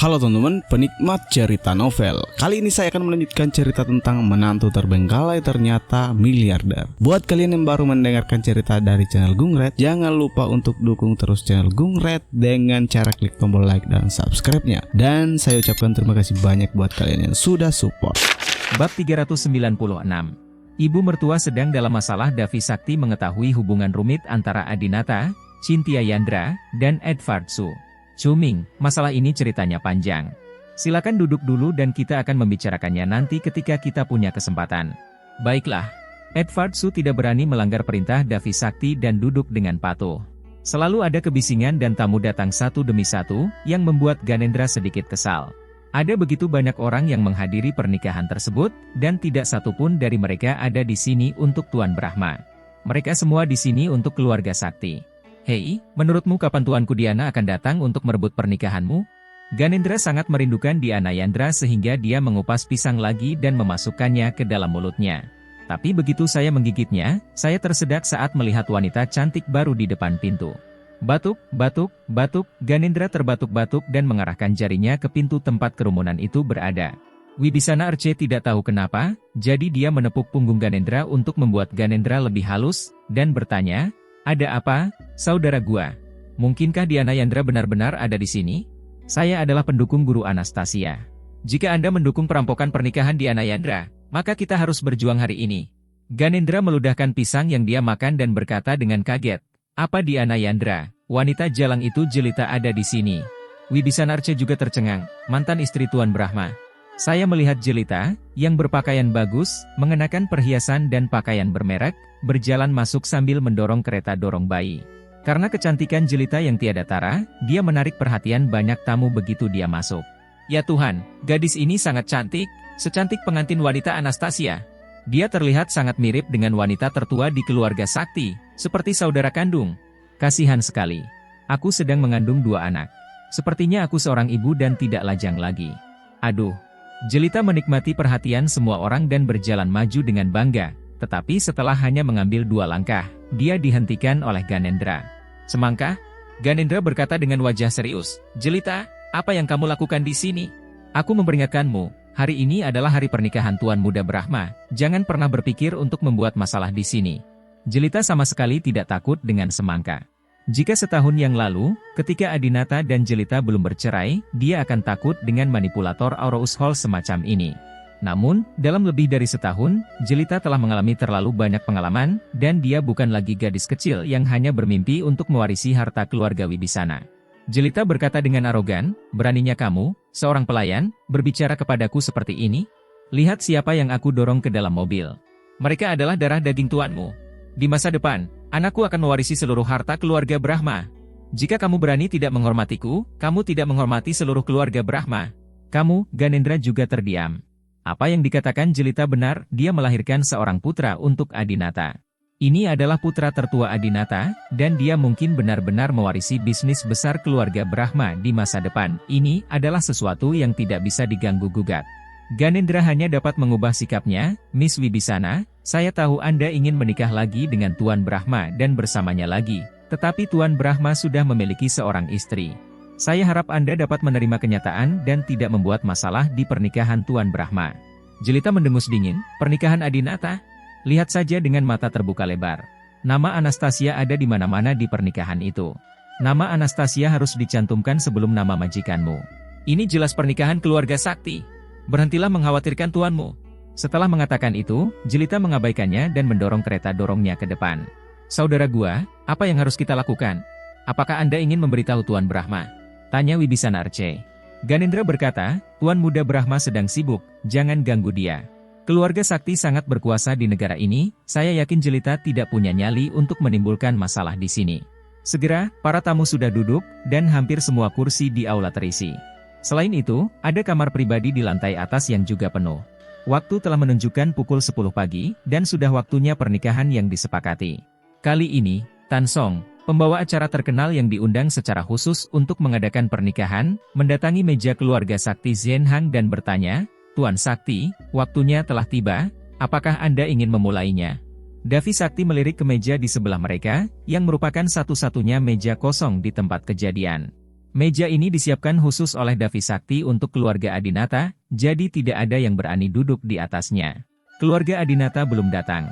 Halo teman-teman, penikmat cerita novel. Kali ini saya akan melanjutkan cerita tentang menantu terbengkalai ternyata miliarder. Buat kalian yang baru mendengarkan cerita dari channel Gungred, jangan lupa untuk dukung terus channel Gungred dengan cara klik tombol like dan subscribe-nya. Dan saya ucapkan terima kasih banyak buat kalian yang sudah support. Bab 396. Ibu mertua sedang dalam masalah. Davi Sakti mengetahui hubungan rumit antara Adinata, Cynthia Yandra, dan Edward Su. Cuming, masalah ini ceritanya panjang. Silakan duduk dulu dan kita akan membicarakannya nanti ketika kita punya kesempatan. Baiklah. Edward Su tidak berani melanggar perintah Davi Sakti dan duduk dengan patuh. Selalu ada kebisingan dan tamu datang satu demi satu, yang membuat Ganendra sedikit kesal. Ada begitu banyak orang yang menghadiri pernikahan tersebut, dan tidak satupun dari mereka ada di sini untuk Tuan Brahma. Mereka semua di sini untuk keluarga Sakti. Hei, menurutmu kapan Tuanku Diana akan datang untuk merebut pernikahanmu? Ganendra sangat merindukan Diana Yandra sehingga dia mengupas pisang lagi dan memasukkannya ke dalam mulutnya. Tapi begitu saya menggigitnya, saya tersedak saat melihat wanita cantik baru di depan pintu. Batuk, batuk, batuk, Ganendra terbatuk-batuk dan mengarahkan jarinya ke pintu tempat kerumunan itu berada. Wibisana Arce tidak tahu kenapa, jadi dia menepuk punggung Ganendra untuk membuat Ganendra lebih halus, dan bertanya, "Ada apa, saudara gua? Mungkinkah Diana Yandra benar-benar ada di sini? Saya adalah pendukung Guru Anastasia. Jika Anda mendukung perampokan pernikahan Diana Yandra, maka kita harus berjuang hari ini." Ganendra meludahkan pisang yang dia makan dan berkata dengan kaget, "Apa Diana Yandra, wanita jalang itu jelita ada di sini?" Wibisanarce juga tercengang, mantan istri Tuan Brahma. "Saya melihat jelita, yang berpakaian bagus, mengenakan perhiasan dan pakaian bermerek, berjalan masuk sambil mendorong kereta dorong bayi. Karena kecantikan jelita yang tiada tara, dia menarik perhatian banyak tamu begitu dia masuk. Ya Tuhan, gadis ini sangat cantik, secantik pengantin wanita Anastasia. Dia terlihat sangat mirip dengan wanita tertua di keluarga Sakti, seperti saudara kandung. Kasihan sekali. Aku sedang mengandung 2 anak. Sepertinya aku seorang ibu dan tidak lajang lagi. Aduh." Jelita menikmati perhatian semua orang dan berjalan maju dengan bangga, tetapi setelah hanya mengambil 2 langkah, dia dihentikan oleh Ganendra. "Semangka?" Ganendra berkata dengan wajah serius, "Jelita, apa yang kamu lakukan di sini? Aku memperingatkanmu, hari ini adalah hari pernikahan Tuan Muda Brahma, jangan pernah berpikir untuk membuat masalah di sini." Jelita sama sekali tidak takut dengan Semangka. Jika setahun yang lalu, ketika Adinata dan Jelita belum bercerai, dia akan takut dengan manipulator Aurous Hall semacam ini. Namun, dalam lebih dari setahun, Jelita telah mengalami terlalu banyak pengalaman, dan dia bukan lagi gadis kecil yang hanya bermimpi untuk mewarisi harta keluarga Wibisana. Jelita berkata dengan arogan, "Beraninya kamu, seorang pelayan, berbicara kepadaku seperti ini? Lihat siapa yang aku dorong ke dalam mobil. Mereka adalah darah daging tuanmu. Di masa depan, anakku akan mewarisi seluruh harta keluarga Brahma. Jika kamu berani tidak menghormatiku, kamu tidak menghormati seluruh keluarga Brahma." Kamu, Ganendra juga terdiam. Apa yang dikatakan Jelita benar, dia melahirkan seorang putra untuk Adinata. Ini adalah putra tertua Adinata, dan dia mungkin benar-benar mewarisi bisnis besar keluarga Brahma di masa depan. Ini adalah sesuatu yang tidak bisa diganggu-gugat. Ganendra hanya dapat mengubah sikapnya. "Miss Wibisana, saya tahu Anda ingin menikah lagi dengan Tuan Brahma dan bersamanya lagi, tetapi Tuan Brahma sudah memiliki seorang istri. Saya harap Anda dapat menerima kenyataan dan tidak membuat masalah di pernikahan Tuan Brahma." Jelita mendengus dingin, "Pernikahan Adinata? Lihat saja dengan mata terbuka lebar. Nama Anastasia ada di mana-mana di pernikahan itu. Nama Anastasia harus dicantumkan sebelum nama majikanmu. Ini jelas pernikahan keluarga Sakti. Berhentilah mengkhawatirkan tuanmu." Setelah mengatakan itu, Jelita mengabaikannya dan mendorong kereta dorongnya ke depan. "Saudara gua, apa yang harus kita lakukan? Apakah Anda ingin memberitahu Tuan Brahma?" tanya Wibisana Arce. Ganendra berkata, "Tuan Muda Brahma sedang sibuk, jangan ganggu dia. Keluarga Sakti sangat berkuasa di negara ini, saya yakin Jelita tidak punya nyali untuk menimbulkan masalah di sini." Segera, para tamu sudah duduk, dan hampir semua kursi di aula terisi. Selain itu, ada kamar pribadi di lantai atas yang juga penuh. Waktu telah menunjukkan pukul 10 pagi, dan sudah waktunya pernikahan yang disepakati. Kali ini, Tan Song, pembawa acara terkenal yang diundang secara khusus untuk mengadakan pernikahan, mendatangi meja keluarga Sakti Zhenhang dan bertanya, "Tuan Sakti, waktunya telah tiba, apakah Anda ingin memulainya?" Davi Sakti melirik ke meja di sebelah mereka, yang merupakan satu-satunya meja kosong di tempat kejadian. Meja ini disiapkan khusus oleh Davi Sakti untuk keluarga Adinata, jadi tidak ada yang berani duduk di atasnya. Keluarga Adinata belum datang.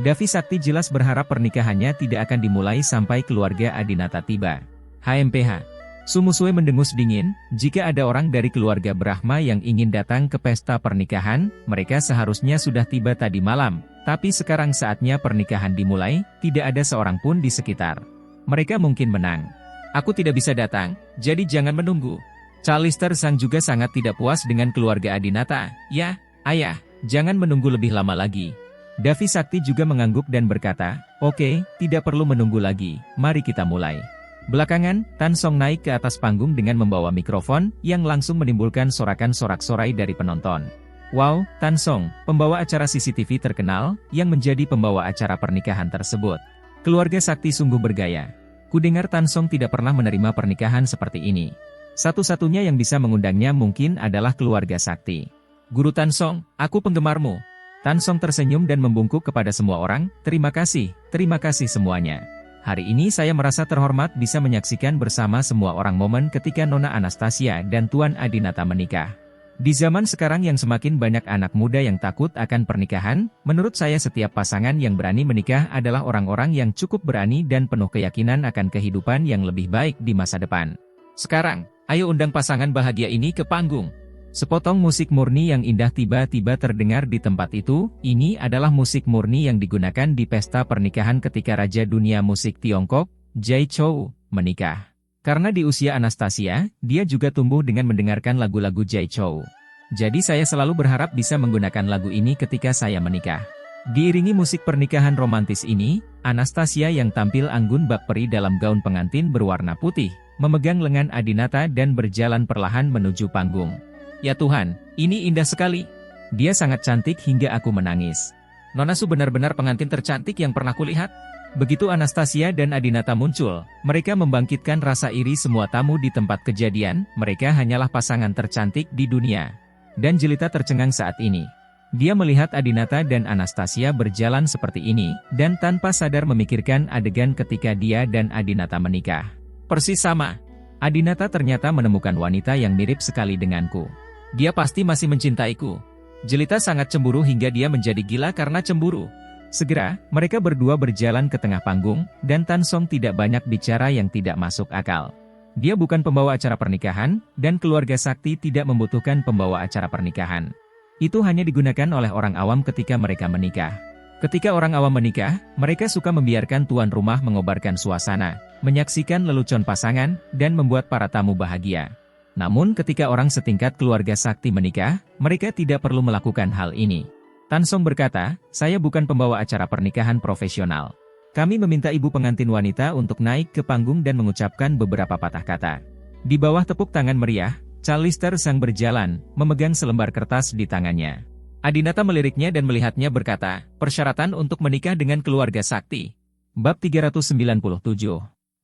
Davi Sakti jelas berharap pernikahannya tidak akan dimulai sampai keluarga Adinata tiba. HMPH. Sumusue mendengus dingin, jika ada orang dari keluarga Brahma yang ingin datang ke pesta pernikahan, mereka seharusnya sudah tiba tadi malam. Tapi sekarang saatnya pernikahan dimulai, tidak ada seorang pun di sekitar. Mereka mungkin menang. Aku tidak bisa datang, jadi jangan menunggu. Callister Sang juga sangat tidak puas dengan keluarga Adinata. Ya, ayah, jangan menunggu lebih lama lagi. Davi Sakti juga mengangguk dan berkata, oke, tidak perlu menunggu lagi, mari kita mulai. Belakangan, Tan Song naik ke atas panggung dengan membawa mikrofon, yang langsung menimbulkan sorakan sorak-sorai dari penonton. Wow, Tan Song, pembawa acara CCTV terkenal, yang menjadi pembawa acara pernikahan tersebut. Keluarga Sakti sungguh bergaya. Kudengar Tan Song tidak pernah menerima pernikahan seperti ini. Satu-satunya yang bisa mengundangnya mungkin adalah keluarga Sakti. Guru Tan Song, aku penggemarmu. Tan Song tersenyum dan membungkuk kepada semua orang, terima kasih semuanya. Hari ini saya merasa terhormat bisa menyaksikan bersama semua orang momen ketika Nona Anastasia dan Tuan Adinata menikah. Di zaman sekarang yang semakin banyak anak muda yang takut akan pernikahan, menurut saya setiap pasangan yang berani menikah adalah orang-orang yang cukup berani dan penuh keyakinan akan kehidupan yang lebih baik di masa depan. Sekarang, ayo undang pasangan bahagia ini ke panggung. Sepotong musik murni yang indah tiba-tiba terdengar di tempat itu. Ini adalah musik murni yang digunakan di pesta pernikahan ketika Raja Dunia Musik Tiongkok, Jay Chou, menikah. Karena di usia Anastasia, dia juga tumbuh dengan mendengarkan lagu-lagu Jay Chou. Jadi saya selalu berharap bisa menggunakan lagu ini ketika saya menikah. Diiringi musik pernikahan romantis ini, Anastasia yang tampil anggun bak peri dalam gaun pengantin berwarna putih, memegang lengan Adinata dan berjalan perlahan menuju panggung. Ya Tuhan, ini indah sekali. Dia sangat cantik hingga aku menangis. Nona Su benar-benar pengantin tercantik yang pernah kulihat. Begitu Anastasia dan Adinata muncul, mereka membangkitkan rasa iri semua tamu di tempat kejadian. Mereka hanyalah pasangan tercantik di dunia. Dan Jelita tercengang saat ini. Dia melihat Adinata dan Anastasia berjalan seperti ini, dan tanpa sadar memikirkan adegan ketika dia dan Adinata menikah. Persis sama. Adinata ternyata menemukan wanita yang mirip sekali denganku. Dia pasti masih mencintaiku. Jelita sangat cemburu hingga dia menjadi gila karena cemburu. Segera, mereka berdua berjalan ke tengah panggung, dan Tan Song tidak banyak bicara yang tidak masuk akal. Dia bukan pembawa acara pernikahan, dan keluarga Sakti tidak membutuhkan pembawa acara pernikahan. Itu hanya digunakan oleh orang awam ketika mereka menikah. Ketika orang awam menikah, mereka suka membiarkan tuan rumah mengobarkan suasana, menyaksikan lelucon pasangan, dan membuat para tamu bahagia. Namun ketika orang setingkat keluarga Sakti menikah, mereka tidak perlu melakukan hal ini. Tan Song berkata, saya bukan pembawa acara pernikahan profesional. Kami meminta ibu pengantin wanita untuk naik ke panggung dan mengucapkan beberapa patah kata. Di bawah tepuk tangan meriah, Callister Sang berjalan, memegang selembar kertas di tangannya. Adinata meliriknya dan melihatnya berkata, persyaratan untuk menikah dengan keluarga Sakti. Bab 397.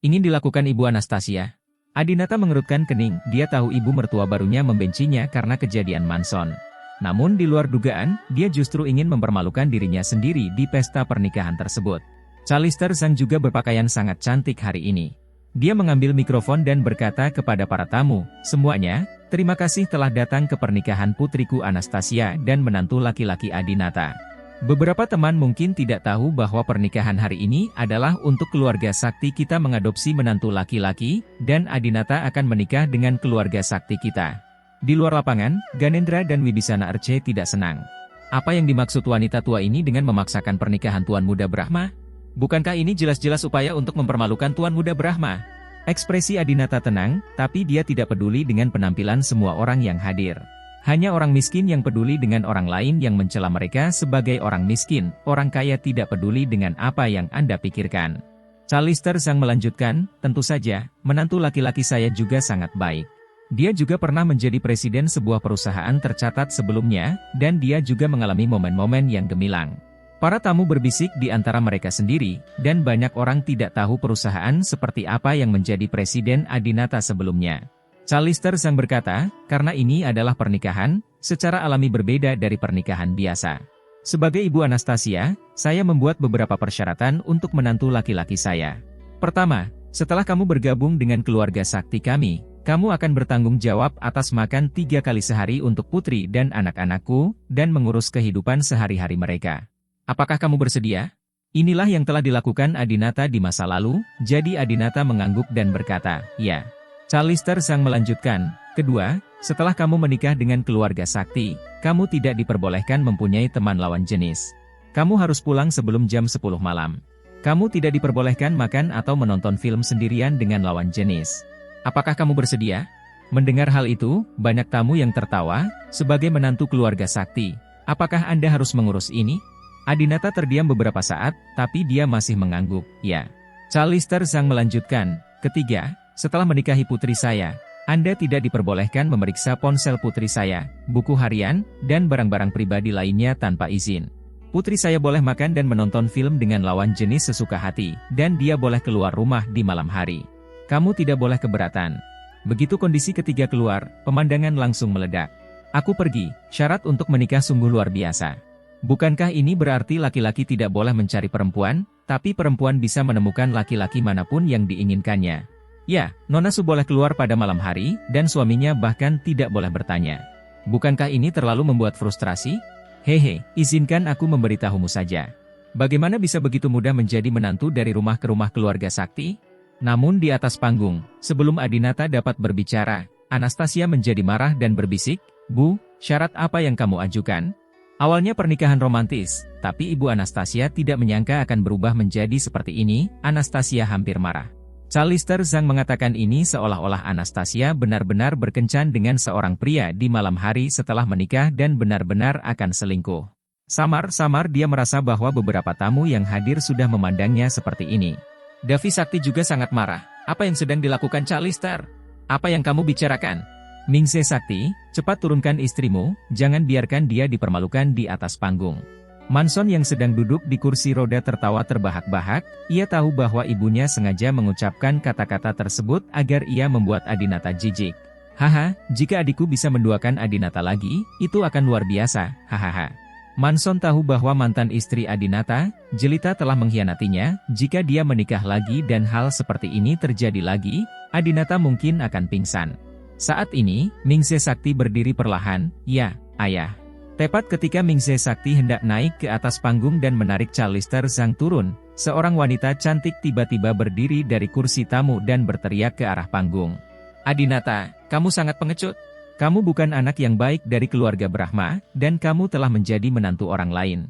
Ingin dilakukan Ibu Anastasia. Adinata mengerutkan kening, dia tahu ibu mertua barunya membencinya karena kejadian Manson. Namun di luar dugaan, dia justru ingin mempermalukan dirinya sendiri di pesta pernikahan tersebut. Callister Sang juga berpakaian sangat cantik hari ini. Dia mengambil mikrofon dan berkata kepada para tamu, semuanya, terima kasih telah datang ke pernikahan putriku Anastasia dan menantu laki-laki Adinata. Beberapa teman mungkin tidak tahu bahwa pernikahan hari ini adalah untuk keluarga Sakti kita mengadopsi menantu laki-laki, dan Adinata akan menikah dengan keluarga Sakti kita. Di luar lapangan, Ganendra dan Wibisana Arche tidak senang. Apa yang dimaksud wanita tua ini dengan memaksakan pernikahan Tuan Muda Brahma? Bukankah ini jelas-jelas upaya untuk mempermalukan Tuan Muda Brahma? Ekspresi Adinata tenang, tapi dia tidak peduli dengan penampilan semua orang yang hadir. Hanya orang miskin yang peduli dengan orang lain yang mencela mereka sebagai orang miskin, orang kaya tidak peduli dengan apa yang Anda pikirkan. Callister Sang melanjutkan, tentu saja, menantu laki-laki saya juga sangat baik. Dia juga pernah menjadi presiden sebuah perusahaan tercatat sebelumnya, dan dia juga mengalami momen-momen yang gemilang. Para tamu berbisik di antara mereka sendiri, dan banyak orang tidak tahu perusahaan seperti apa yang menjadi presiden Adinata sebelumnya. Callister Sang berkata, karena ini adalah pernikahan, secara alami berbeda dari pernikahan biasa. Sebagai Ibu Anastasia, saya membuat beberapa persyaratan untuk menantu laki-laki saya. Pertama, setelah kamu bergabung dengan keluarga Sakti kami kamu akan bertanggung jawab atas makan 3 kali sehari untuk putri dan anak-anakku, dan mengurus kehidupan sehari-hari mereka. Apakah kamu bersedia? Inilah yang telah dilakukan Adinata di masa lalu, jadi Adinata mengangguk dan berkata, ya. Callister sang melanjutkan, kedua, setelah kamu menikah dengan keluarga sakti, kamu tidak diperbolehkan mempunyai teman lawan jenis. Kamu harus pulang sebelum jam 10 malam. Kamu tidak diperbolehkan makan atau menonton film sendirian dengan lawan jenis. Apakah kamu bersedia? Mendengar hal itu, banyak tamu yang tertawa, sebagai menantu keluarga sakti. Apakah Anda harus mengurus ini? Adinata terdiam beberapa saat, tapi dia masih mengangguk, ya. Callister sang melanjutkan, ketiga, setelah menikahi putri saya, Anda tidak diperbolehkan memeriksa ponsel putri saya, buku harian, dan barang-barang pribadi lainnya tanpa izin. Putri saya boleh makan dan menonton film dengan lawan jenis sesuka hati, dan dia boleh keluar rumah di malam hari. Kamu tidak boleh keberatan. Begitu kondisi ketiga keluar, pemandangan langsung meledak. Aku pergi, syarat untuk menikah sungguh luar biasa. Bukankah ini berarti laki-laki tidak boleh mencari perempuan, tapi perempuan bisa menemukan laki-laki manapun yang diinginkannya? Ya, Nona Su boleh keluar pada malam hari, dan suaminya bahkan tidak boleh bertanya. Bukankah ini terlalu membuat frustrasi? Hehe, izinkan aku memberitahumu saja. Bagaimana bisa begitu mudah menjadi menantu dari rumah ke rumah keluarga sakti? Namun di atas panggung, sebelum Adinata dapat berbicara, Anastasia menjadi marah dan berbisik, Bu, syarat apa yang kamu ajukan? Awalnya pernikahan romantis, tapi Ibu Anastasia tidak menyangka akan berubah menjadi seperti ini. Anastasia hampir marah. Callister sang mengatakan ini seolah-olah Anastasia benar-benar berkencan dengan seorang pria di malam hari setelah menikah dan benar-benar akan selingkuh. Samar-samar dia merasa bahwa beberapa tamu yang hadir sudah memandangnya seperti ini. Davi Sakti juga sangat marah. Apa yang sedang dilakukan Callister? Apa yang kamu bicarakan? Mingse Sakti, cepat turunkan istrimu, jangan biarkan dia dipermalukan di atas panggung. Manson yang sedang duduk di kursi roda tertawa terbahak-bahak, ia tahu bahwa ibunya sengaja mengucapkan kata-kata tersebut agar ia membuat Adinata jijik. Haha, jika adikku bisa menduakan Adinata lagi, itu akan luar biasa, hahaha. Manson tahu bahwa mantan istri Adinata, Jelita telah mengkhianatinya. Jika dia menikah lagi dan hal seperti ini terjadi lagi, Adinata mungkin akan pingsan. Saat ini, Mingse Sakti berdiri perlahan, ya, ayah. Tepat ketika Mingse Sakti hendak naik ke atas panggung dan menarik Callister sang turun, seorang wanita cantik tiba-tiba berdiri dari kursi tamu dan berteriak ke arah panggung. Adinata, kamu sangat pengecut. Kamu bukan anak yang baik dari keluarga Brahma, dan kamu telah menjadi menantu orang lain.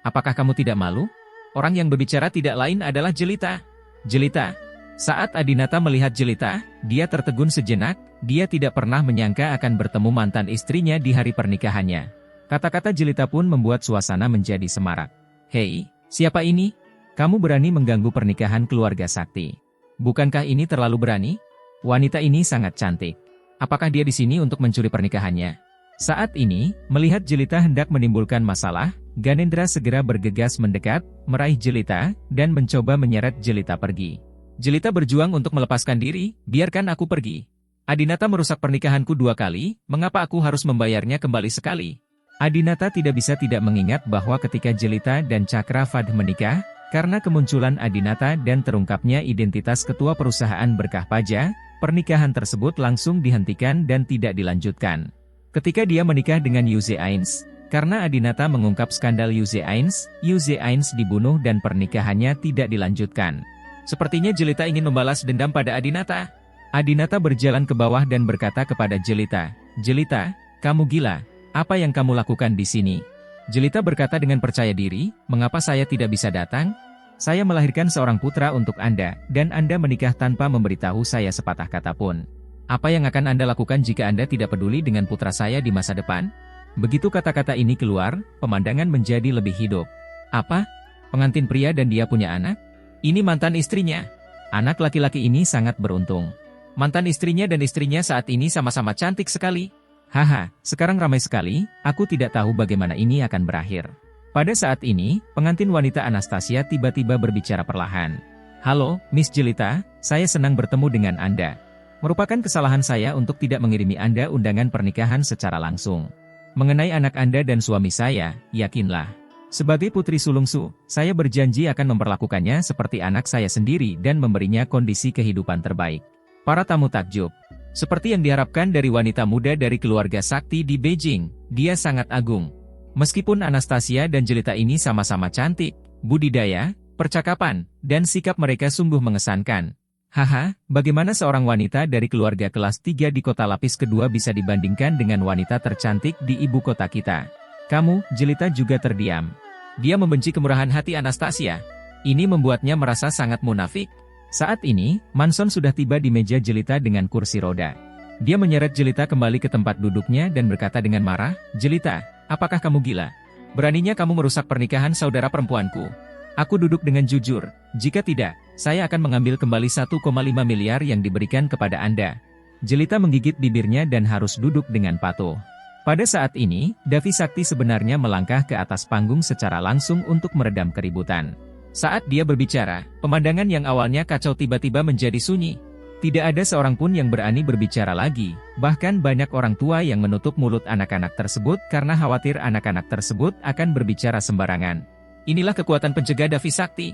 Apakah kamu tidak malu? Orang yang berbicara tidak lain adalah Jelita. Jelita. Saat Adinata melihat Jelita, dia tertegun sejenak, dia tidak pernah menyangka akan bertemu mantan istrinya di hari pernikahannya. Kata-kata Jelita pun membuat suasana menjadi semarak. Hei, siapa ini? Kamu berani mengganggu pernikahan keluarga sakti. Bukankah ini terlalu berani? Wanita ini sangat cantik. Apakah dia di sini untuk mencuri pernikahannya? Saat ini, melihat Jelita hendak menimbulkan masalah, Ganendra segera bergegas mendekat, meraih Jelita, dan mencoba menyeret Jelita pergi. Jelita berjuang untuk melepaskan diri, biarkan aku pergi. Adinata merusak pernikahanku 2 kali, mengapa aku harus membayarnya kembali sekali? Adinata tidak bisa tidak mengingat bahwa ketika Jelita dan Cakravad menikah, karena kemunculan Adinata dan terungkapnya identitas ketua perusahaan Berkah Paja, pernikahan tersebut langsung dihentikan dan tidak dilanjutkan. Ketika dia menikah dengan Yuze Ains, karena Adinata mengungkap skandal Yuze Ains dibunuh dan pernikahannya tidak dilanjutkan. Sepertinya Jelita ingin membalas dendam pada Adinata. Adinata berjalan ke bawah dan berkata kepada Jelita, Jelita, kamu gila, apa yang kamu lakukan di sini? Jelita berkata dengan percaya diri, mengapa saya tidak bisa datang? Saya melahirkan seorang putra untuk Anda, dan Anda menikah tanpa memberitahu saya sepatah kata pun. Apa yang akan Anda lakukan jika Anda tidak peduli dengan putra saya di masa depan? Begitu kata-kata ini keluar, pemandangan menjadi lebih hidup. Apa? Pengantin pria dan dia punya anak? Ini mantan istrinya. Anak laki-laki ini sangat beruntung. Mantan istrinya dan istrinya saat ini sama-sama cantik sekali. Haha, sekarang ramai sekali, aku tidak tahu bagaimana ini akan berakhir. Pada saat ini, pengantin wanita Anastasia tiba-tiba berbicara perlahan. Halo, Miss Jelita, saya senang bertemu dengan Anda. Merupakan kesalahan saya untuk tidak mengirimi Anda undangan pernikahan secara langsung. Mengenai anak Anda dan suami saya, yakinlah. Sebagai putri sulungsu, saya berjanji akan memperlakukannya seperti anak saya sendiri dan memberinya kondisi kehidupan terbaik. Para tamu takjub. Seperti yang diharapkan dari wanita muda dari keluarga sakti di Beijing, dia sangat agung. Meskipun Anastasia dan jelita ini sama-sama cantik, budidaya, percakapan, dan sikap mereka sungguh mengesankan. Haha, bagaimana seorang wanita dari keluarga kelas 3 di kota lapis kedua bisa dibandingkan dengan wanita tercantik di ibu kota kita? Kamu, jelita juga terdiam. Dia membenci kemurahan hati Anastasia. Ini membuatnya merasa sangat munafik. Saat ini, Manson sudah tiba di meja jelita dengan kursi roda. Dia menyeret jelita kembali ke tempat duduknya dan berkata dengan marah, "Jelita, apakah kamu gila? Beraninya kamu merusak pernikahan saudara perempuanku. Aku duduk dengan jujur, jika tidak, saya akan mengambil kembali 1,5 miliar yang diberikan kepada Anda." Jelita menggigit bibirnya dan harus duduk dengan patuh. Pada saat ini, Davi Sakti sebenarnya melangkah ke atas panggung secara langsung untuk meredam keributan. Saat dia berbicara, pemandangan yang awalnya kacau tiba-tiba menjadi sunyi. Tidak ada seorang pun yang berani berbicara lagi, bahkan banyak orang tua yang menutup mulut anak-anak tersebut karena khawatir anak-anak tersebut akan berbicara sembarangan. Inilah kekuatan pencegah Davi Sakti.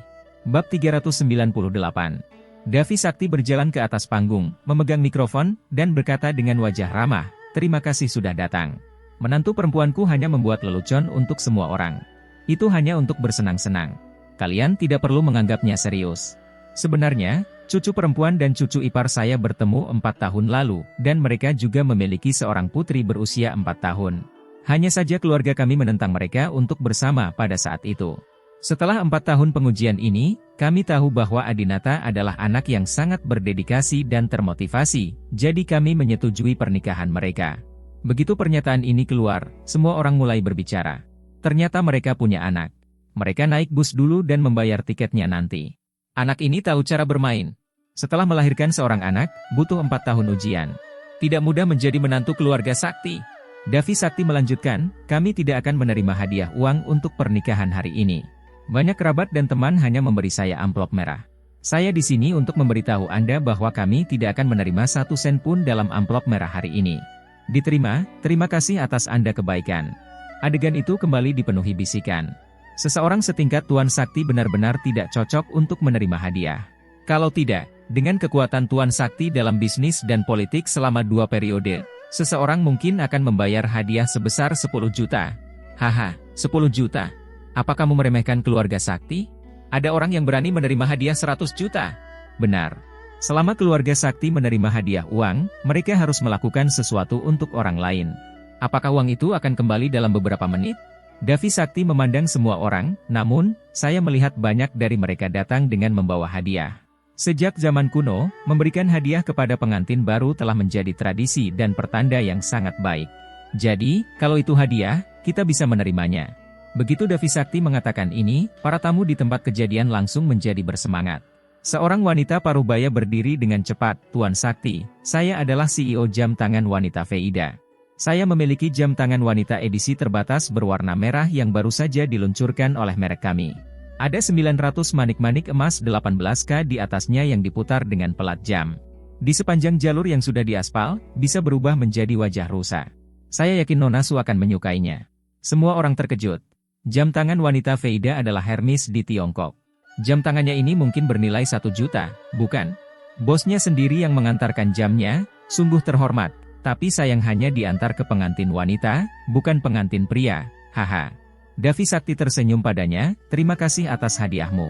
Bab 398. Davi Sakti berjalan ke atas panggung, memegang mikrofon, dan berkata dengan wajah ramah, "Terima kasih sudah datang. Menantu perempuanku hanya membuat lelucon untuk semua orang. Itu hanya untuk bersenang-senang. Kalian tidak perlu menganggapnya serius. Sebenarnya, cucu perempuan dan cucu ipar saya bertemu 4 tahun lalu, dan mereka juga memiliki seorang putri berusia 4 tahun. Hanya saja keluarga kami menentang mereka untuk bersama pada saat itu. Setelah 4 tahun pengujian ini, kami tahu bahwa Adinata adalah anak yang sangat berdedikasi dan termotivasi, jadi kami menyetujui pernikahan mereka." Begitu pernyataan ini keluar, semua orang mulai berbicara. Ternyata mereka punya anak. Mereka naik bus dulu dan membayar tiketnya nanti. Anak ini tahu cara bermain. Setelah melahirkan seorang anak, butuh 4 tahun ujian. Tidak mudah menjadi menantu keluarga sakti. Davi Sakti melanjutkan, "Kami tidak akan menerima hadiah uang untuk pernikahan hari ini. Banyak kerabat dan teman hanya memberi saya amplop merah. Saya di sini untuk memberitahu Anda bahwa kami tidak akan menerima 1 sen pun dalam amplop merah hari ini. Diterima, terima kasih atas Anda kebaikan." Adegan itu kembali dipenuhi bisikan. Seseorang setingkat Tuan Sakti benar-benar tidak cocok untuk menerima hadiah. Kalau tidak, dengan kekuatan Tuan Sakti dalam bisnis dan politik selama 2 periode, seseorang mungkin akan membayar hadiah sebesar 10 juta. Haha, 10 juta. Apa kamu meremehkan keluarga Sakti? Ada orang yang berani menerima hadiah 100 juta. Benar. Selama keluarga Sakti menerima hadiah uang, mereka harus melakukan sesuatu untuk orang lain. Apakah uang itu akan kembali dalam beberapa menit? Davi Sakti memandang semua orang, namun, saya melihat banyak dari mereka datang dengan membawa hadiah. Sejak zaman kuno, memberikan hadiah kepada pengantin baru telah menjadi tradisi dan pertanda yang sangat baik. Jadi, kalau itu hadiah, kita bisa menerimanya. Begitu Davi Sakti mengatakan ini, para tamu di tempat kejadian langsung menjadi bersemangat. Seorang wanita parubaya berdiri dengan cepat, "Tuan Sakti, saya adalah CEO jam tangan wanita Veida. Saya memiliki jam tangan wanita edisi terbatas berwarna merah yang baru saja diluncurkan oleh merek kami. Ada 900 manik-manik emas 18K di atasnya yang diputar dengan pelat jam. Di sepanjang jalur yang sudah diaspal, bisa berubah menjadi wajah rusa. Saya yakin Nona Su akan menyukainya." Semua orang terkejut. Jam tangan wanita Veida adalah Hermes di Tiongkok. Jam tangannya ini mungkin bernilai 1 juta, bukan? Bosnya sendiri yang mengantarkan jamnya, sungguh terhormat. Tapi sayang hanya diantar ke pengantin wanita, bukan pengantin pria, haha. Davi Sakti tersenyum padanya, "Terima kasih atas hadiahmu."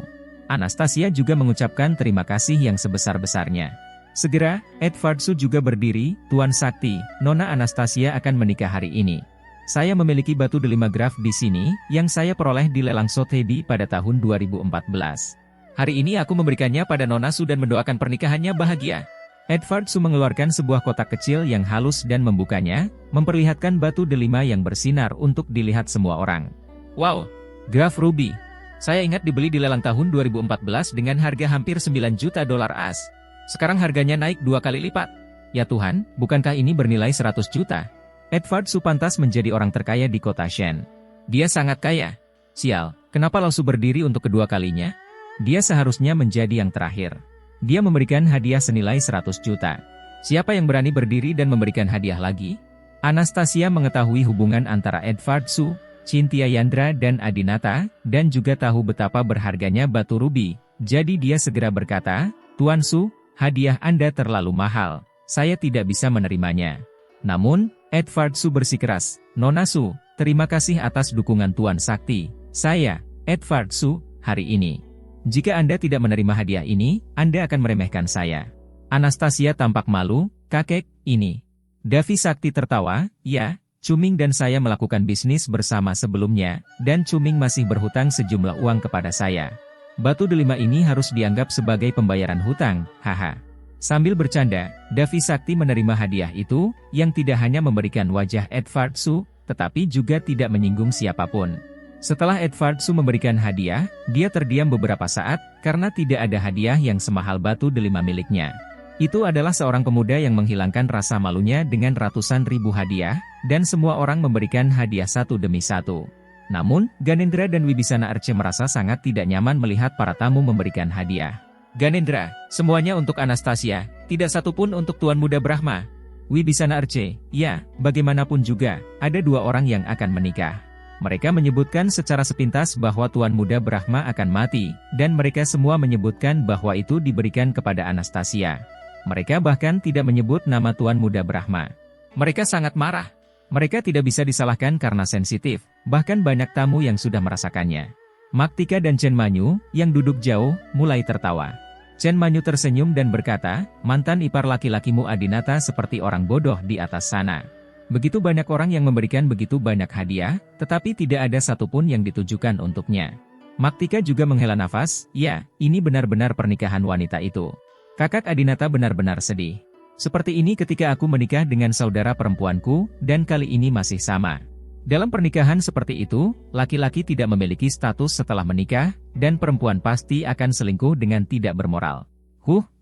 Anastasia juga mengucapkan terima kasih yang sebesar-besarnya. Segera, Edward Su juga berdiri, "Tuan Sakti, Nona Anastasia akan menikah hari ini. Saya memiliki batu delimagraf di sini, yang saya peroleh di lelang Sotheby pada tahun 2014. Hari ini aku memberikannya pada Nona Su dan mendoakan pernikahannya bahagia." Edward Su mengeluarkan sebuah kotak kecil yang halus dan membukanya, memperlihatkan batu delima yang bersinar untuk dilihat semua orang. "Wow, graf ruby. Saya ingat dibeli di lelang tahun 2014 dengan harga hampir 9 juta dolar AS. Sekarang harganya naik 2 kali lipat. Ya Tuhan, bukankah ini bernilai 100 juta? Edward Su pantas menjadi orang terkaya di kota Shen. Dia sangat kaya. Sial, kenapa Lao Su berdiri untuk kedua kalinya? Dia seharusnya menjadi yang terakhir. Dia memberikan hadiah senilai 100 juta. Siapa yang berani berdiri dan memberikan hadiah lagi? Anastasia mengetahui hubungan antara Edward Su, Cynthia Yandra dan Adinata, dan juga tahu betapa berharganya batu rubi. Jadi dia segera berkata, "Tuan Su, hadiah Anda terlalu mahal. saya tidak bisa menerimanya. Namun, Edward Su bersikeras, Nona Su, terima kasih atas dukungan Tuan Sakti. Saya, Edward Su, hari ini. Jika Anda tidak menerima hadiah ini, Anda akan meremehkan saya. Anastasia tampak malu, kakek, ini. Davi Sakti tertawa, ya, Cuming dan saya melakukan bisnis bersama sebelumnya, dan Cuming masih berhutang sejumlah uang kepada saya. Batu delima ini harus dianggap sebagai pembayaran hutang, haha. Sambil bercanda, Davi Sakti menerima hadiah itu, yang tidak hanya memberikan wajah Edward Su, tetapi juga tidak menyinggung siapapun. Setelah Edward Su memberikan hadiah, dia terdiam beberapa saat, karena tidak ada hadiah yang semahal batu delima miliknya. Itu adalah seorang pemuda yang menghilangkan rasa malunya dengan ratusan ribu hadiah, dan semua orang memberikan hadiah satu demi satu. Namun, Ganendra dan Wibisana Arce merasa sangat tidak nyaman melihat para tamu memberikan hadiah. Ganendra, semuanya untuk Anastasia, tidak satupun untuk Tuan Muda Brahma. Wibisana Arce, ya, bagaimanapun juga, ada dua orang yang akan menikah. Mereka menyebutkan secara sepintas bahwa Tuan Muda Brahma akan mati, dan mereka semua menyebutkan bahwa itu diberikan kepada Anastasia. Mereka bahkan tidak menyebut nama Tuan Muda Brahma. Mereka sangat marah. Mereka tidak bisa disalahkan karena sensitif, bahkan banyak tamu yang sudah merasakannya. Maktika dan Chen Manyu, yang duduk jauh, mulai tertawa. Chen Manyu tersenyum dan berkata, mantan ipar laki-lakimu Adinata seperti orang bodoh di atas sana. Begitu banyak orang yang memberikan begitu banyak hadiah, tetapi tidak ada satupun yang ditujukan untuknya. Maktika juga menghela nafas, ya, ini benar-benar pernikahan wanita itu. Kakak Adinata benar-benar sedih. Seperti ini ketika aku menikah dengan saudara perempuanku, dan kali ini masih sama. Dalam pernikahan seperti itu, laki-laki tidak memiliki status setelah menikah, dan perempuan pasti akan selingkuh dengan tidak bermoral.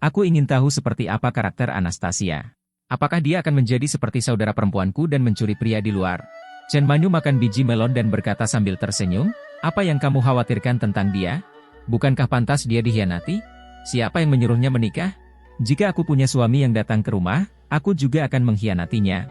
Aku ingin tahu seperti apa karakter Anastasia. Apakah dia akan menjadi seperti saudara perempuanku dan mencuri pria di luar? Chen Manyu makan biji melon dan berkata sambil tersenyum, apa yang kamu khawatirkan tentang dia? Bukankah pantas dia dikhianati? Siapa yang menyuruhnya menikah? Jika aku punya suami yang datang ke rumah, aku juga akan mengkhianatinya.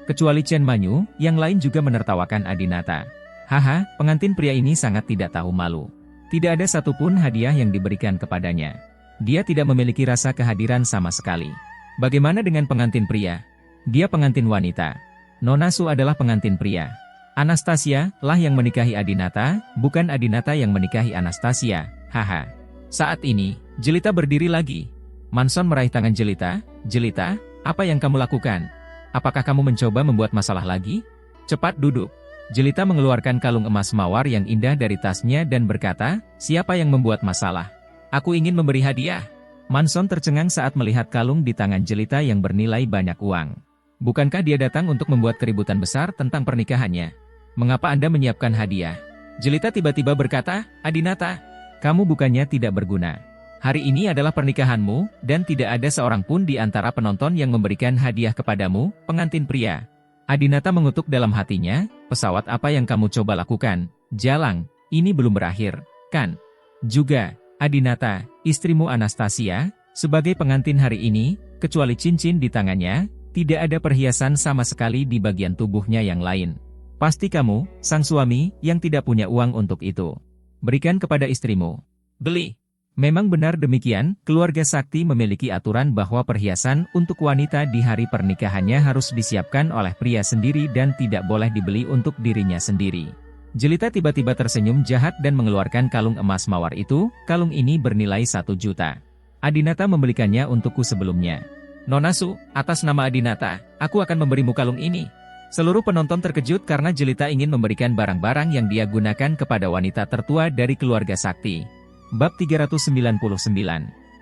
Kecuali Chen Manyu, yang lain juga menertawakan Adinata. Haha, pengantin pria ini sangat tidak tahu malu. Tidak ada satupun hadiah yang diberikan kepadanya. Dia tidak memiliki rasa kehadiran sama sekali. Bagaimana dengan pengantin pria? Dia pengantin wanita. Nona Su adalah pengantin pria. Anastasia lah yang menikahi Adinata, bukan Adinata yang menikahi Anastasia. Haha. Saat ini, Jelita berdiri lagi. Manson meraih tangan Jelita. Jelita, apa yang kamu lakukan? Apakah kamu mencoba membuat masalah lagi? Cepat duduk. Jelita mengeluarkan kalung emas mawar yang indah dari tasnya dan berkata, siapa yang membuat masalah? Aku ingin memberi hadiah. Manson tercengang saat melihat kalung di tangan Jelita yang bernilai banyak uang. Bukankah dia datang untuk membuat keributan besar tentang pernikahannya? Mengapa Anda menyiapkan hadiah? Jelita tiba-tiba berkata, Adinata, kamu bukannya tidak berguna. Hari ini adalah pernikahanmu, dan tidak ada seorang pun di antara penonton yang memberikan hadiah kepadamu, pengantin pria. Adinata mengutuk dalam hatinya, pesawat apa yang kamu coba lakukan? Jalang, ini belum berakhir, kan? Juga, Adinata, istrimu Anastasia, sebagai pengantin hari ini, kecuali cincin di tangannya, tidak ada perhiasan sama sekali di bagian tubuhnya yang lain. Pasti kamu, sang suami, yang tidak punya uang untuk itu. Berikan kepada istrimu. Beli. Memang benar demikian, keluarga Sakti memiliki aturan bahwa perhiasan untuk wanita di hari pernikahannya harus disiapkan oleh pria sendiri dan tidak boleh dibeli untuk dirinya sendiri. Jelita tiba-tiba tersenyum jahat dan mengeluarkan kalung emas mawar itu. Kalung ini bernilai 1 juta. Adinata membelikannya untukku sebelumnya. Nona Su, atas nama Adinata, aku akan memberimu kalung ini. Seluruh penonton terkejut karena Jelita ingin memberikan barang-barang yang dia gunakan kepada wanita tertua dari keluarga Sakti. Bab 399.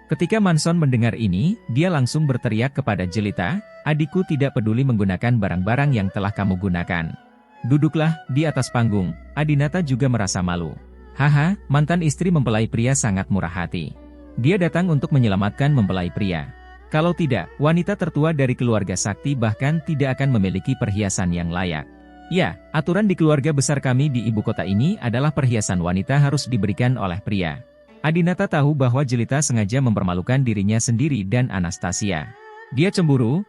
Ketika Manson mendengar ini, dia langsung berteriak kepada Jelita, adikku tidak peduli menggunakan barang-barang yang telah kamu gunakan. Duduklah di atas panggung. Adinata juga merasa malu. Haha, mantan istri mempelai pria sangat murah hati. Dia datang untuk menyelamatkan mempelai pria. Kalau tidak, wanita tertua dari keluarga Sakti bahkan tidak akan memiliki perhiasan yang layak. Ya, aturan di keluarga besar kami di ibu kota ini adalah perhiasan wanita harus diberikan oleh pria. Adinata tahu bahwa Jelita sengaja mempermalukan dirinya sendiri dan Anastasia. Dia cemburu,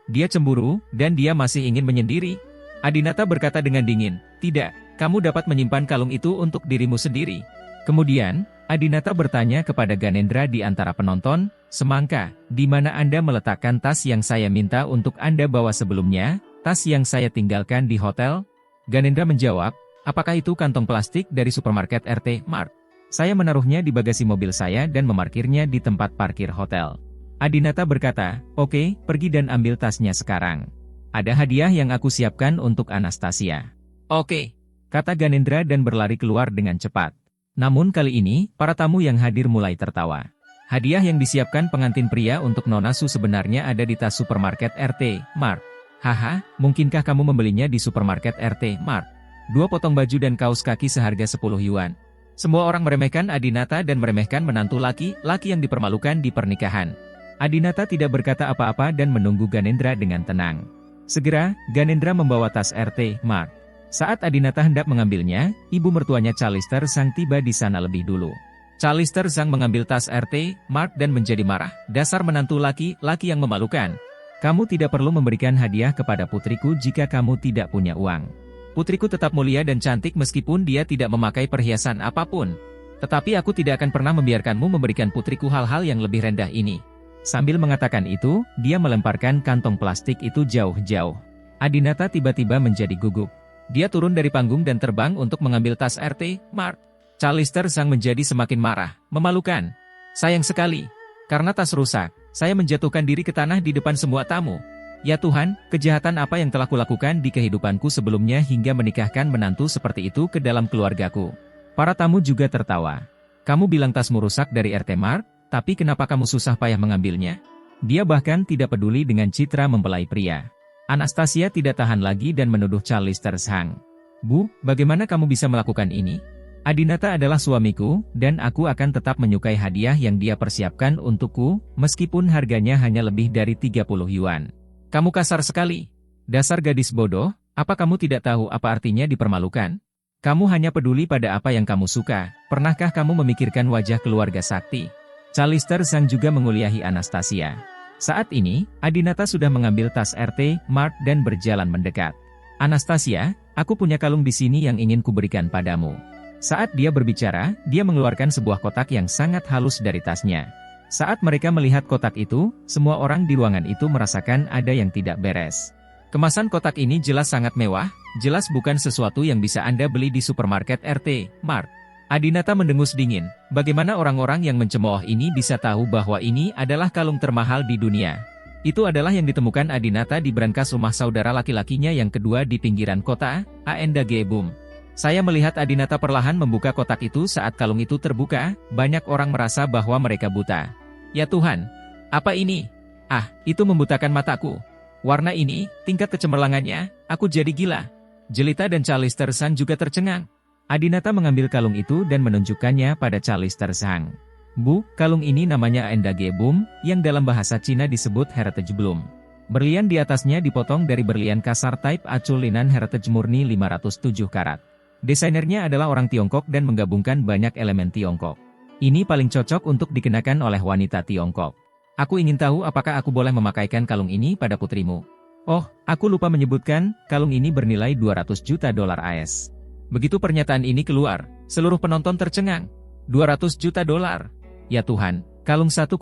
dan dia masih ingin menyendiri. Adinata berkata dengan dingin, tidak, kamu dapat menyimpan kalung itu untuk dirimu sendiri. Kemudian, Adinata bertanya kepada Ganendra di antara penonton, Semangka, di mana Anda meletakkan tas yang saya minta untuk Anda bawa sebelumnya, tas yang saya tinggalkan di hotel? Ganendra menjawab, apakah itu kantong plastik dari supermarket RT Mart? Saya menaruhnya di bagasi mobil saya dan memarkirnya di tempat parkir hotel. Adinata berkata, oke, pergi dan ambil tasnya sekarang. Ada hadiah yang aku siapkan untuk Anastasia. Oke, kata Ganendra dan berlari keluar dengan cepat. Namun kali ini, para tamu yang hadir mulai tertawa. Hadiah yang disiapkan pengantin pria untuk Nona Su sebenarnya ada di tas supermarket RT Mart. Haha, mungkinkah kamu membelinya di supermarket RT Mart? 2 potong baju dan kaos kaki seharga 10 yuan. Semua orang meremehkan Adinata dan meremehkan menantu laki-laki yang dipermalukan di pernikahan. Adinata tidak berkata apa-apa dan menunggu Ganendra dengan tenang. Segera, Ganendra membawa tas RT Mart. Saat Adinata hendak mengambilnya, ibu mertuanya Chalister Sang tiba di sana lebih dulu. Chalister Sang mengambil tas RT Mart dan menjadi marah. Dasar menantu laki-laki yang memalukan. Kamu tidak perlu memberikan hadiah kepada putriku jika kamu tidak punya uang. Putriku tetap mulia dan cantik meskipun dia tidak memakai perhiasan apapun. Tetapi aku tidak akan pernah membiarkanmu memberikan putriku hal-hal yang lebih rendah ini. Sambil mengatakan itu, dia melemparkan kantong plastik itu jauh-jauh. Adinata tiba-tiba menjadi gugup. Dia turun dari panggung dan terbang untuk mengambil tas RT Mart. Chalister Sang menjadi semakin marah, memalukan. Sayang sekali. Karena tas rusak, saya menjatuhkan diri ke tanah di depan semua tamu. Ya Tuhan, kejahatan apa yang telah kulakukan di kehidupanku sebelumnya hingga menikahkan menantu seperti itu ke dalam keluargaku. Para tamu juga tertawa. Kamu bilang tasmu rusak dari RT Mart, tapi kenapa kamu susah payah mengambilnya? Dia bahkan tidak peduli dengan citra mempelai pria. Anastasia tidak tahan lagi dan menuduh Chalister Sang. Bu, bagaimana kamu bisa melakukan ini? Adinata adalah suamiku, dan aku akan tetap menyukai hadiah yang dia persiapkan untukku, meskipun harganya hanya lebih dari 30 yuan. Kamu kasar sekali. Dasar gadis bodoh, apa kamu tidak tahu apa artinya dipermalukan? Kamu hanya peduli pada apa yang kamu suka, pernahkah kamu memikirkan wajah keluarga sakti? Chalister Sang juga menguliahi Anastasia. Saat ini, Adinata sudah mengambil tas RT Mart dan berjalan mendekat. Anastasia, aku punya kalung di sini yang ingin kuberikan padamu. Saat dia berbicara, dia mengeluarkan sebuah kotak yang sangat halus dari tasnya. Saat mereka melihat kotak itu, semua orang di ruangan itu merasakan ada yang tidak beres. Kemasan kotak ini jelas sangat mewah, jelas bukan sesuatu yang bisa Anda beli di supermarket RT Mart. Adinata mendengus dingin, bagaimana orang-orang yang mencemooh ini bisa tahu bahwa ini adalah kalung termahal di dunia. Itu adalah yang ditemukan Adinata di brankas rumah saudara laki-lakinya yang kedua di pinggiran kota, Aendagebum. Saya melihat Adinata perlahan membuka kotak itu saat kalung itu terbuka, banyak orang merasa bahwa mereka buta. Ya Tuhan, apa ini? Ah, itu membutakan mataku. Warna ini, tingkat kecemerlangannya, aku jadi gila. Jelita dan Chalister Sang juga tercengang. Adinata mengambil kalung itu dan menunjukkannya pada Chalister Sang. Bu, kalung ini namanya Aendagebum, yang dalam bahasa Cina disebut Heritage Bloom. Berlian di atasnya dipotong dari berlian kasar type aculinan Heritage murni 507 karat. Desainernya adalah orang Tiongkok dan menggabungkan banyak elemen Tiongkok. Ini paling cocok untuk dikenakan oleh wanita Tiongkok. Aku ingin tahu apakah aku boleh memakaikan kalung ini pada putrimu. Oh, aku lupa menyebutkan, kalung ini bernilai 200 juta dolar AS. Begitu pernyataan ini keluar, seluruh penonton tercengang. 200 juta dolar. Ya Tuhan, kalung 1,4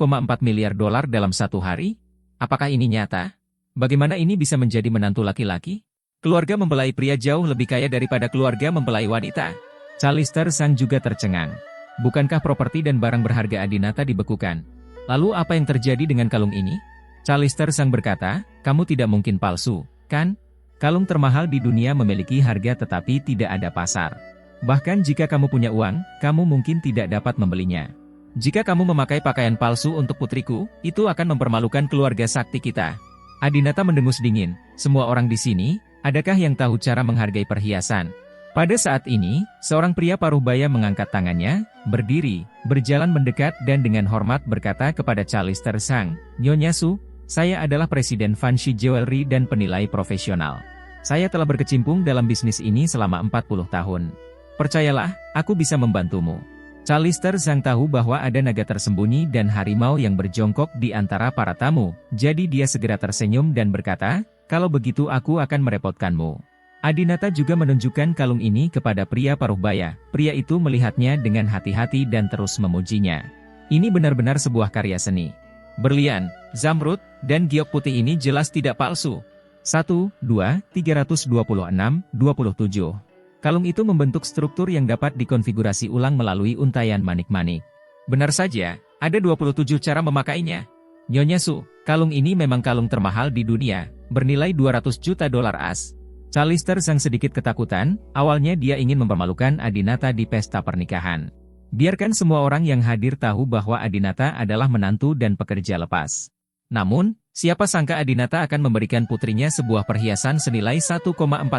miliar dolar dalam satu hari? Apakah ini nyata? Bagaimana ini bisa menjadi menantu laki-laki? Keluarga mempelai pria jauh lebih kaya daripada keluarga mempelai wanita. Chalister Sang juga tercengang. Bukankah properti dan barang berharga Adinata dibekukan? Lalu apa yang terjadi dengan kalung ini? Chalister Sang berkata, kamu tidak mungkin palsu, kan? Kalung termahal di dunia memiliki harga tetapi tidak ada pasar. Bahkan jika kamu punya uang, kamu mungkin tidak dapat membelinya. Jika kamu memakai pakaian palsu untuk putriku, itu akan mempermalukan keluarga sakti kita. Adinata mendengus dingin. Semua orang di sini, adakah yang tahu cara menghargai perhiasan? Pada saat ini, seorang pria paruh baya mengangkat tangannya, berdiri, berjalan mendekat dan dengan hormat berkata kepada Chalister Sang, Nyonya Su, saya adalah Presiden Fancy Jewelry dan penilai profesional. Saya telah berkecimpung dalam bisnis ini selama 40 tahun. Percayalah, aku bisa membantumu. Chalister Sang tahu bahwa ada naga tersembunyi dan harimau yang berjongkok di antara para tamu, jadi dia segera tersenyum dan berkata, kalau begitu aku akan merepotkanmu. Adinata juga menunjukkan kalung ini kepada pria paruh baya. Pria itu melihatnya dengan hati-hati dan terus memujinya. Ini benar-benar sebuah karya seni. berlian, zamrud, dan giok putih ini jelas tidak palsu. 1, 2, 326, 27. Kalung itu membentuk struktur yang dapat dikonfigurasi ulang melalui untaian manik-manik. Benar saja, ada 27 cara memakainya. Nyonya Su, kalung ini memang kalung termahal di dunia, bernilai 200 juta dolar AS. Callister sang sedikit ketakutan, awalnya dia ingin mempermalukan Adinata di pesta pernikahan. Biarkan semua orang yang hadir tahu bahwa Adinata adalah menantu dan pekerja lepas. Namun, siapa sangka Adinata akan memberikan putrinya sebuah perhiasan senilai 1,4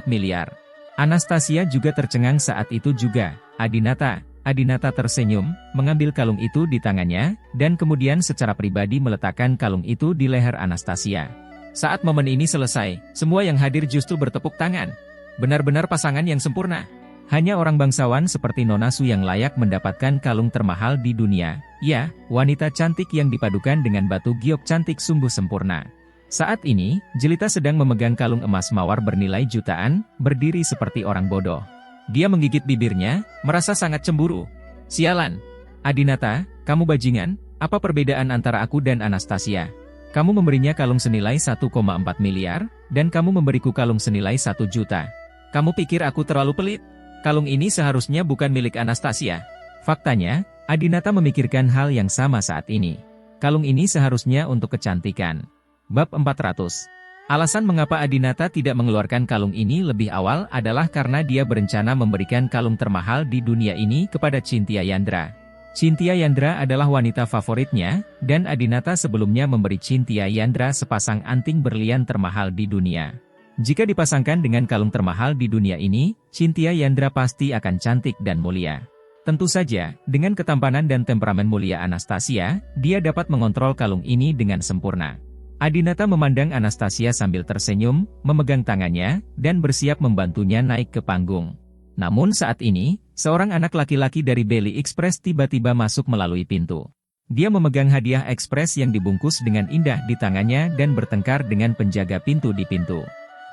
miliar. Anastasia juga tercengang saat itu juga. Adinata tersenyum, mengambil kalung itu di tangannya, dan kemudian secara pribadi meletakkan kalung itu di leher Anastasia. Saat momen ini selesai, semua yang hadir justru bertepuk tangan. Benar-benar pasangan yang sempurna. Hanya orang bangsawan seperti Nona Su yang layak mendapatkan kalung termahal di dunia. Ya, wanita cantik yang dipadukan dengan batu giok cantik sungguh sempurna. Saat ini, Jelita sedang memegang kalung emas mawar bernilai jutaan, berdiri seperti orang bodoh. Dia menggigit bibirnya, merasa sangat cemburu. Sialan! Adinata, kamu bajingan, apa perbedaan antara aku dan Anastasia? Kamu memberinya kalung senilai 1,4 miliar, dan kamu memberiku kalung senilai 1 juta. Kamu pikir aku terlalu pelit? Kalung ini seharusnya bukan milik Anastasia. Faktanya, Adinata memikirkan hal yang sama saat ini. Kalung ini seharusnya untuk kecantikan. Bab 400. Alasan mengapa Adinata tidak mengeluarkan kalung ini lebih awal adalah karena dia berencana memberikan kalung termahal di dunia ini kepada Cynthia Yandra. Cynthia Yandra adalah wanita favoritnya, dan Adinata sebelumnya memberi Cynthia Yandra sepasang anting berlian termahal di dunia. Jika dipasangkan dengan kalung termahal di dunia ini, Cynthia Yandra pasti akan cantik dan mulia. Tentu saja, dengan ketampanan dan temperamen mulia Anastasia, dia dapat mengontrol kalung ini dengan sempurna. Adinata memandang Anastasia sambil tersenyum, memegang tangannya, dan bersiap membantunya naik ke panggung. Namun saat ini, seorang anak laki-laki dari Belly Express tiba-tiba masuk melalui pintu. Dia memegang hadiah ekspres yang dibungkus dengan indah di tangannya dan bertengkar dengan penjaga pintu di pintu.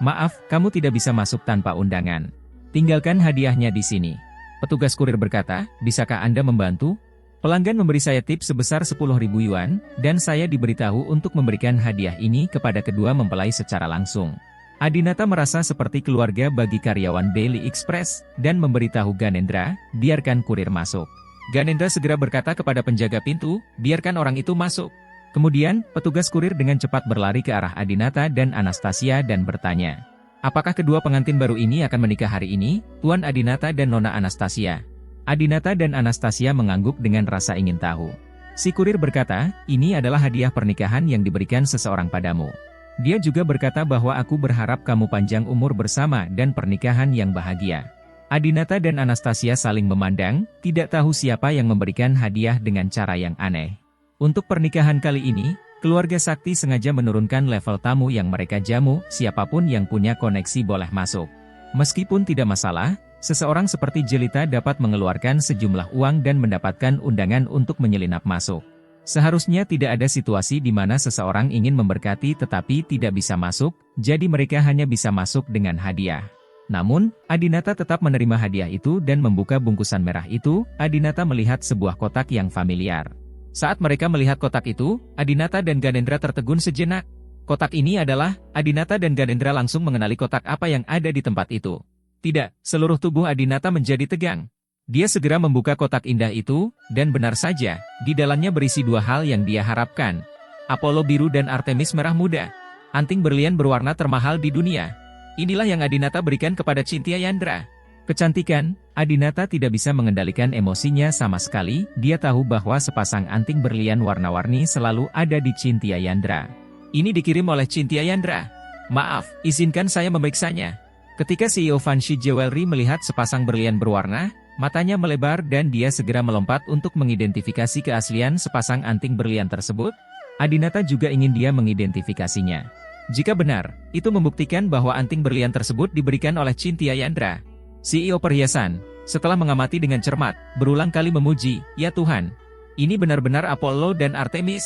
Maaf, kamu tidak bisa masuk tanpa undangan. Tinggalkan hadiahnya di sini. Petugas kurir berkata, bisakah Anda membantu? Pelanggan memberi saya tips sebesar 10.000 yuan, dan saya diberitahu untuk memberikan hadiah ini kepada kedua mempelai secara langsung. Adinata merasa seperti keluarga bagi karyawan Daily Express, dan memberitahu Ganendra, biarkan kurir masuk. Ganendra segera berkata kepada penjaga pintu, biarkan orang itu masuk. Kemudian, petugas kurir dengan cepat berlari ke arah Adinata dan Anastasia dan bertanya, apakah kedua pengantin baru ini akan menikah hari ini, Tuan Adinata dan Nona Anastasia? Adinata dan Anastasia mengangguk dengan rasa ingin tahu. Si kurir berkata, ini adalah hadiah pernikahan yang diberikan seseorang padamu. Dia juga berkata bahwa aku berharap kamu panjang umur bersama dan pernikahan yang bahagia. Adinata dan Anastasia saling memandang, tidak tahu siapa yang memberikan hadiah dengan cara yang aneh. Untuk pernikahan kali ini, keluarga Sakti sengaja menurunkan level tamu yang mereka jamu, siapapun yang punya koneksi boleh masuk. Meskipun tidak masalah, seseorang seperti Jelita dapat mengeluarkan sejumlah uang dan mendapatkan undangan untuk menyelinap masuk. Seharusnya tidak ada situasi di mana seseorang ingin memberkati tetapi tidak bisa masuk, jadi mereka hanya bisa masuk dengan hadiah. Namun, Adinata tetap menerima hadiah itu dan membuka bungkusan merah itu. Adinata melihat sebuah kotak yang familiar. Saat mereka melihat kotak itu, Adinata dan Ganendra tertegun sejenak. Kotak ini adalah, Adinata dan Ganendra langsung mengenali kotak apa yang ada di tempat itu. Tidak, seluruh tubuh Adinata menjadi tegang. Dia segera membuka kotak indah itu, dan benar saja, di dalamnya berisi dua hal yang dia harapkan. Apollo biru dan Artemis merah muda. Anting berlian berwarna termahal di dunia. Inilah yang Adinata berikan kepada Cynthia Yandra. Kecantikan, Adinata tidak bisa mengendalikan emosinya sama sekali. Dia tahu bahwa sepasang anting berlian warna-warni selalu ada di Cynthia Yandra. Ini dikirim oleh Cynthia Yandra. Maaf, izinkan saya memeriksanya. Ketika CEO Vanshi Jewelry melihat sepasang berlian berwarna, matanya melebar dan dia segera melompat untuk mengidentifikasi keaslian sepasang anting berlian tersebut. Adinata juga ingin dia mengidentifikasinya. Jika benar, itu membuktikan bahwa anting berlian tersebut diberikan oleh Cynthia Yandra. CEO perhiasan, setelah mengamati dengan cermat, berulang kali memuji, ya Tuhan, ini benar-benar Apollo dan Artemis.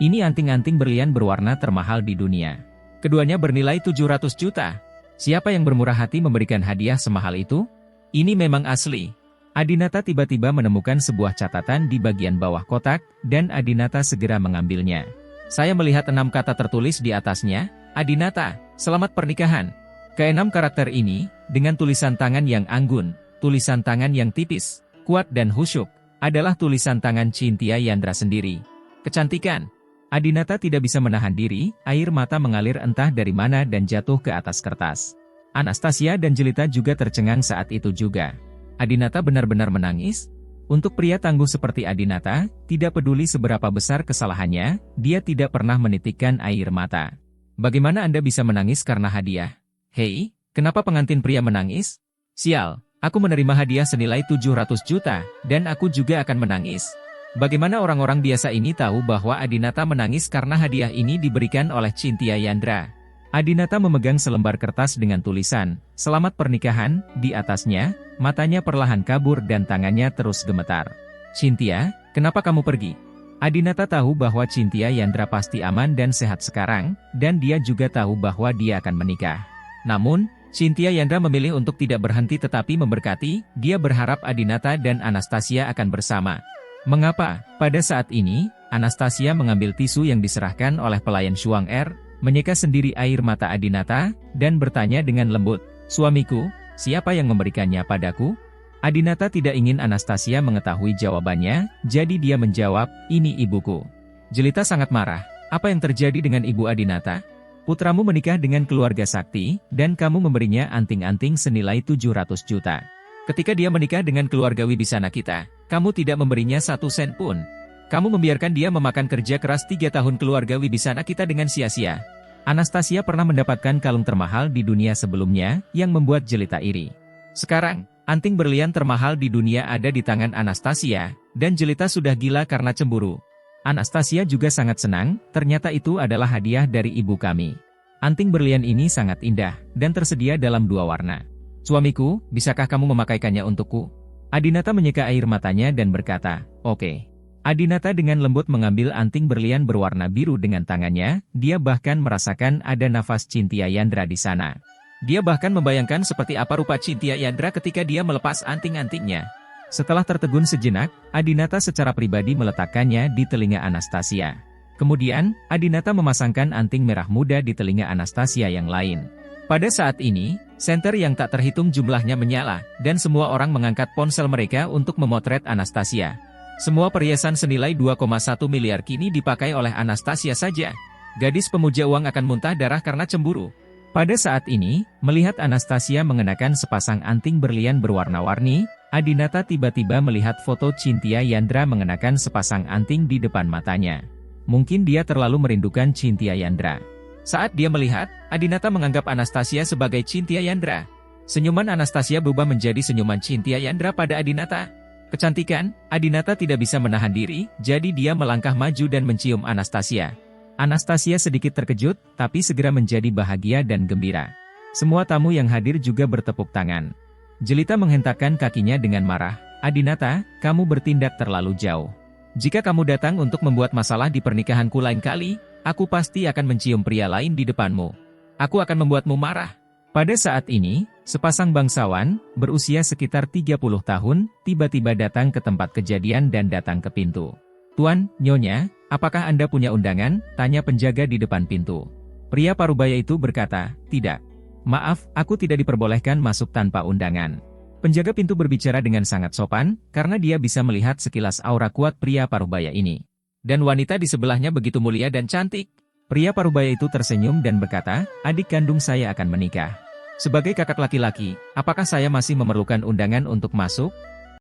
Ini anting-anting berlian berwarna termahal di dunia. Keduanya bernilai 700 juta. Siapa yang bermurah hati memberikan hadiah semahal itu? Ini memang asli. Adinata tiba-tiba menemukan sebuah catatan di bagian bawah kotak, dan Adinata segera mengambilnya. Saya melihat 6 kata tertulis di atasnya, Adinata, selamat pernikahan. Keenam karakter ini, dengan tulisan tangan yang anggun, tulisan tangan yang tipis, kuat dan khusyuk, adalah tulisan tangan Chintya Yandra sendiri. Kecantikan. Adinata tidak bisa menahan diri, air mata mengalir entah dari mana dan jatuh ke atas kertas. Anastasia dan Jelita juga tercengang saat itu juga. Adinata benar-benar menangis? Untuk pria tangguh seperti Adinata, tidak peduli seberapa besar kesalahannya, dia tidak pernah menitikkan air mata. Bagaimana Anda bisa menangis karena hadiah? Hei, kenapa pengantin pria menangis? Sial, aku menerima hadiah senilai 700 juta, dan aku juga akan menangis. Bagaimana orang-orang biasa ini tahu bahwa Adinata menangis karena hadiah ini diberikan oleh Chintya Yandra? Adinata memegang selembar kertas dengan tulisan, "Selamat pernikahan," di atasnya, matanya perlahan kabur dan tangannya terus gemetar. "Chintya, kenapa kamu pergi?" Adinata tahu bahwa Chintya Yandra pasti aman dan sehat sekarang, dan dia juga tahu bahwa dia akan menikah. Namun, Chintya Yandra memilih untuk tidak berhenti tetapi memberkati, dia berharap Adinata dan Anastasia akan bersama. Mengapa? Pada saat ini, Anastasia mengambil tisu yang diserahkan oleh pelayan Shuang Er, menyeka sendiri air mata Adinata, dan bertanya dengan lembut, "Suamiku, siapa yang memberikannya padaku?" Adinata tidak ingin Anastasia mengetahui jawabannya, jadi dia menjawab, "Ini ibuku." Jelita sangat marah. "Apa yang terjadi dengan ibu Adinata? Putramu menikah dengan keluarga sakti, dan kamu memberinya anting-anting senilai 700 juta. Ketika dia menikah dengan keluarga Wibisana kita, kamu tidak memberinya 1 sen pun. Kamu membiarkan dia memakan kerja keras 3 tahun keluarga Wibisana kita dengan sia-sia." Anastasia pernah mendapatkan kalung termahal di dunia sebelumnya, yang membuat Jelita iri. Sekarang, anting berlian termahal di dunia ada di tangan Anastasia, dan Jelita sudah gila karena cemburu. Anastasia juga sangat senang, ternyata itu adalah hadiah dari ibu kami. Anting berlian ini sangat indah, dan tersedia dalam 2 warna. "Suamiku, bisakah kamu memakaikannya untukku?" Adinata menyeka air matanya dan berkata, "Oke." Adinata dengan lembut mengambil anting berlian berwarna biru dengan tangannya, dia bahkan merasakan ada nafas Chintya Yandra di sana. Dia bahkan membayangkan seperti apa rupa Chintya Yandra ketika dia melepas anting-antingnya. Setelah tertegun sejenak, Adinata secara pribadi meletakkannya di telinga Anastasia. Kemudian, Adinata memasangkan anting merah muda di telinga Anastasia yang lain. Pada saat ini, senter yang tak terhitung jumlahnya menyala, dan semua orang mengangkat ponsel mereka untuk memotret Anastasia. Semua perhiasan senilai 2,1 miliar kini dipakai oleh Anastasia saja. Gadis pemuja uang akan muntah darah karena cemburu. Pada saat ini, melihat Anastasia mengenakan sepasang anting berlian berwarna-warni, Adinata tiba-tiba melihat foto Chintya Yandra mengenakan sepasang anting di depan matanya. Mungkin dia terlalu merindukan Chintya Yandra. Saat dia melihat, Adinata menganggap Anastasia sebagai Chintya Yandra. Senyuman Anastasia berubah menjadi senyuman Chintya Yandra pada Adinata. Kecantikan, Adinata tidak bisa menahan diri, jadi dia melangkah maju dan mencium Anastasia. Anastasia sedikit terkejut, tapi segera menjadi bahagia dan gembira. Semua tamu yang hadir juga bertepuk tangan. Jelita menghentakkan kakinya dengan marah. "Adinata, kamu bertindak terlalu jauh. Jika kamu datang untuk membuat masalah di pernikahanku lain kali, aku pasti akan mencium pria lain di depanmu. Aku akan membuatmu marah." Pada saat ini, sepasang bangsawan, berusia sekitar 30 tahun, tiba-tiba datang ke tempat kejadian dan datang ke pintu. "Tuan, Nyonya, apakah Anda punya undangan?" tanya penjaga di depan pintu. Pria parubaya itu berkata, "Tidak. Maaf, aku tidak diperbolehkan masuk tanpa undangan." Penjaga pintu berbicara dengan sangat sopan, karena dia bisa melihat sekilas aura kuat pria parubaya ini. Dan wanita di sebelahnya begitu mulia dan cantik. Pria parubaya itu tersenyum dan berkata, "Adik kandung saya akan menikah. Sebagai kakak laki-laki, apakah saya masih memerlukan undangan untuk masuk?"